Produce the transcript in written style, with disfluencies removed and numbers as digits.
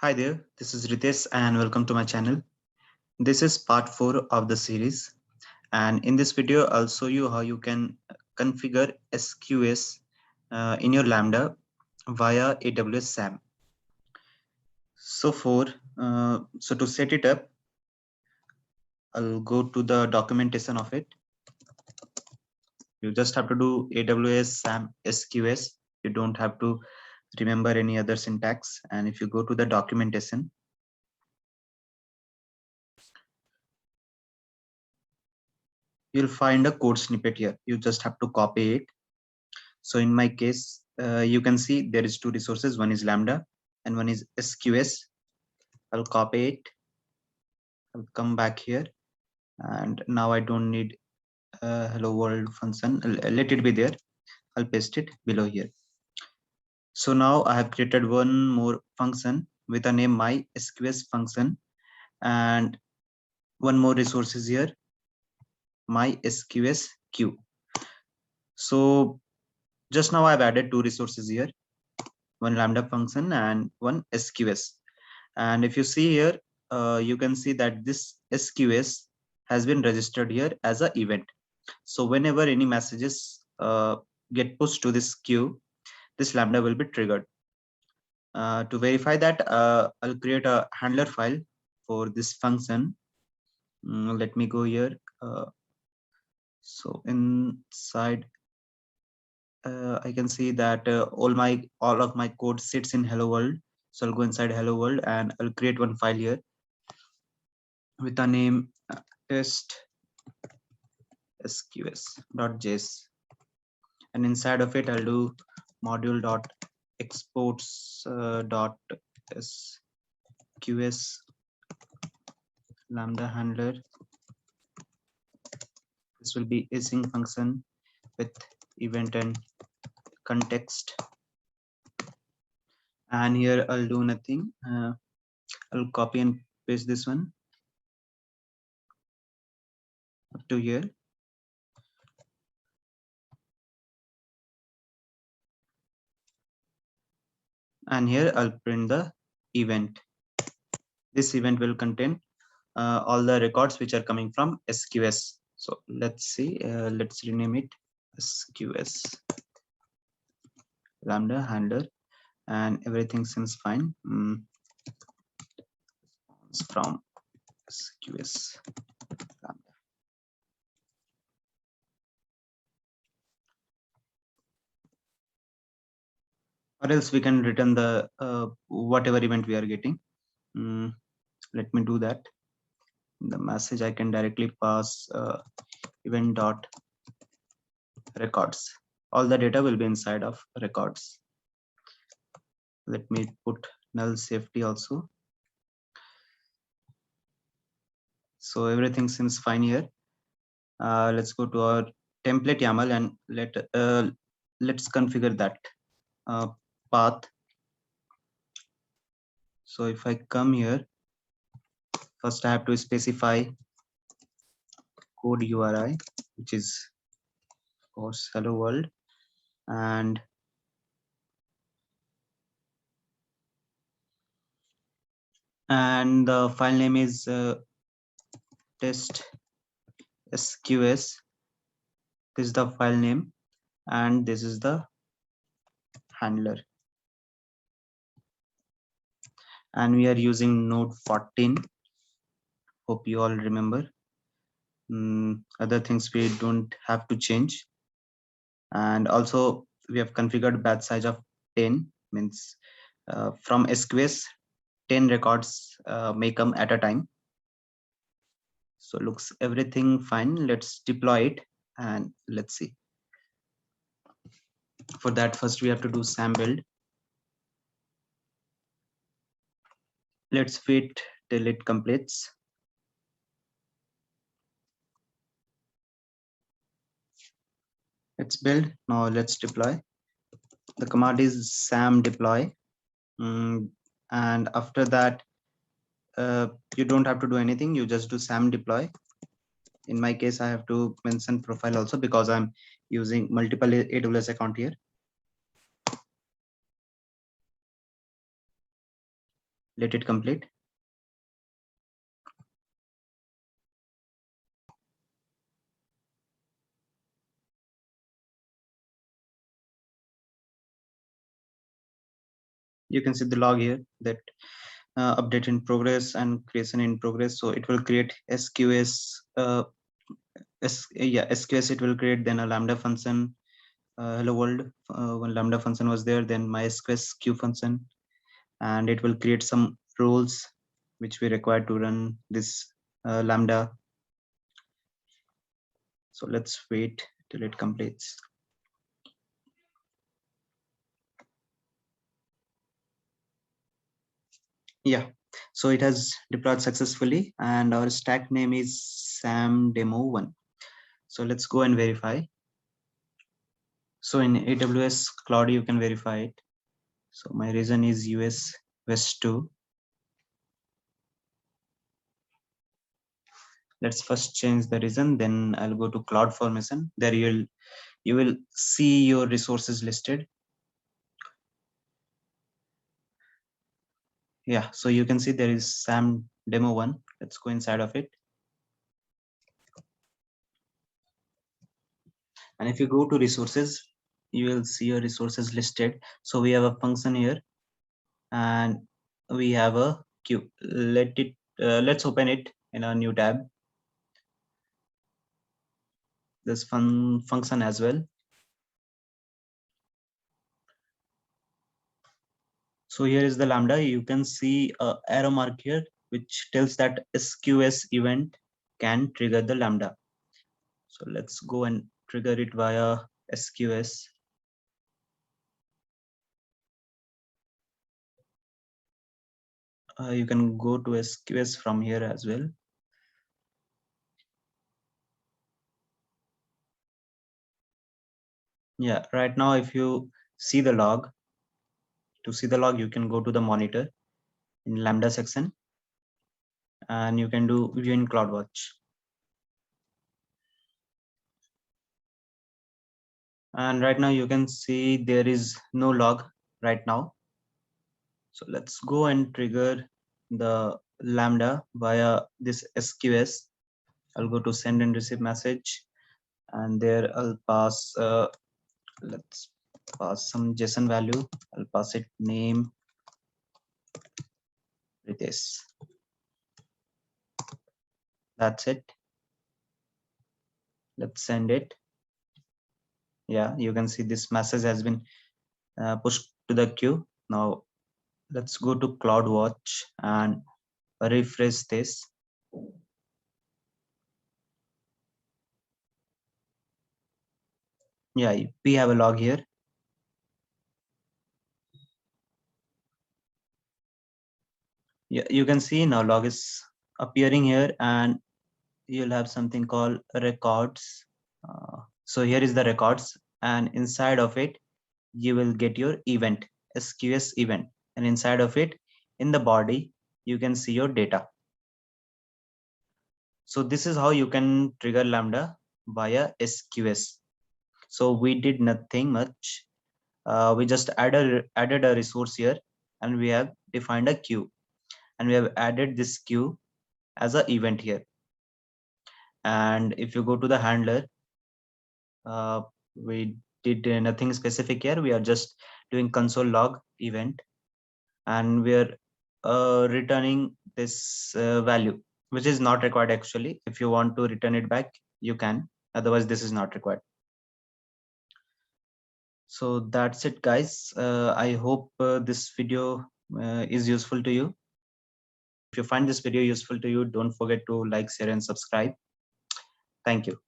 Hi there, this is Ritesh and welcome to my channel. This is part 4 of the series, and in this video I'll show you how you can configure SQS in your Lambda via AWS SAM. So to set it up, I'll go to the documentation of it. You just have to do AWS SAM SQS. You don't have to remember any other syntax. And if you go to the documentation, you'll find a code snippet here. You just have to copy it. So in my case, you can see there is two resources. One is Lambda and one is SQS. I'll copy it. I'll come back here. And now I don't need hello world function. Let it be there. I'll paste it below here. So now I have created one more function with a name my SQS function, and one more resource is here, my SQS queue. So just now I've added two resources here, one Lambda function and one SQS. And if you see here, you can see that this SQS has been registered here as an event. So whenever any messages get pushed to this queue, this Lambda will be triggered. To verify that, I'll create a handler file for this function. Let me go here. So inside, I can see that all of my code sits in hello world. So I'll go inside hello world and I'll create one file here with a name test sqs.js, and inside of it I'll do module.exports dot sqs lambda handler. This will be async function with event and context, and here I'll do nothing. I'll copy and paste this one up to here. And here I'll print the event. This event will contain all the records which are coming from SQS. So let's see, let's rename it SQS lambda handler, and everything seems fine. It's from SQS lambda. Or else we can return the whatever event we are getting. Let me do that. In the message I can directly pass event dot records. All the data will be inside of records. Let me put null safety also. So everything seems fine here. Let's go to our template YAML and let's configure that path. So if I come here, first I have to specify code URI, which is of course hello world, and the file name is test sqs. This is the file name and this is the handler, and we are using node 14. Hope you all remember. Other things we don't have to change, and also we have configured batch size of 10, means from SQS 10 records may come at a time. So looks everything fine. Let's deploy it and let's see. For that, first we have to do SAM build. Let's wait till it completes. It's build. Now let's deploy. The command is SAM deploy, and after that you don't have to do anything. You just do SAM deploy. In my case, I have to mention profile also because I'm using multiple AWS account here. Let it complete. You can see the log here that update in progress and creation in progress. So it will create SQS, SQS it will create, then a Lambda function, hello world, one Lambda function was there, then MySQS queue function, and it will create some rules which we require to run this Lambda. So let's wait till it completes. Yeah, so it has deployed successfully, and our stack name is SAMDemo1. So let's go and verify. So in AWS Cloud, you can verify it. So my region is US West 2. Let's first change the region, then I'll go to Cloud Formation. There you will see your resources listed. Yeah, so you can see there is SAM demo 1. Let's go inside of it. And if you go to resources, you will see your resources listed. So we have a function here, and we have a queue. Let's open it in a new tab. This function as well. So here is the Lambda. You can see a arrow mark here, which tells that SQS event can trigger the Lambda. So let's go and trigger it via SQS. You can go to SQS from here as well. Yeah, right now, if you see the log, you can go to the monitor in Lambda section, and you can do view in CloudWatch. And right now you can see there is no log right now. So let's go and trigger the Lambda via this SQS. I'll go to send and receive message, and there I'll pass, let's pass some JSON value. I'll pass it name Ritesh. That's it. Let's send it. Yeah, you can see this message has been pushed to the queue. Now let's go to CloudWatch and refresh this. Yeah, we have a log here. Yeah, you can see now log is appearing here, and you'll have something called records. So here is the records, and inside of it you will get your event, SQS event, and inside of it in the body you can see your data. So this is how you can trigger Lambda via SQS. So we did nothing much. We just added a resource here, and we have defined a queue, and we have added this queue as an event here. And if you go to the handler, we did nothing specific here. We are just doing console log event, and we are returning this value, which is not required actually. If you want to return it back, you can. Otherwise, this is not required. So that's it, guys. I hope this video is useful to you. If you find this video useful to you, don't forget to like, share, and subscribe. Thank you.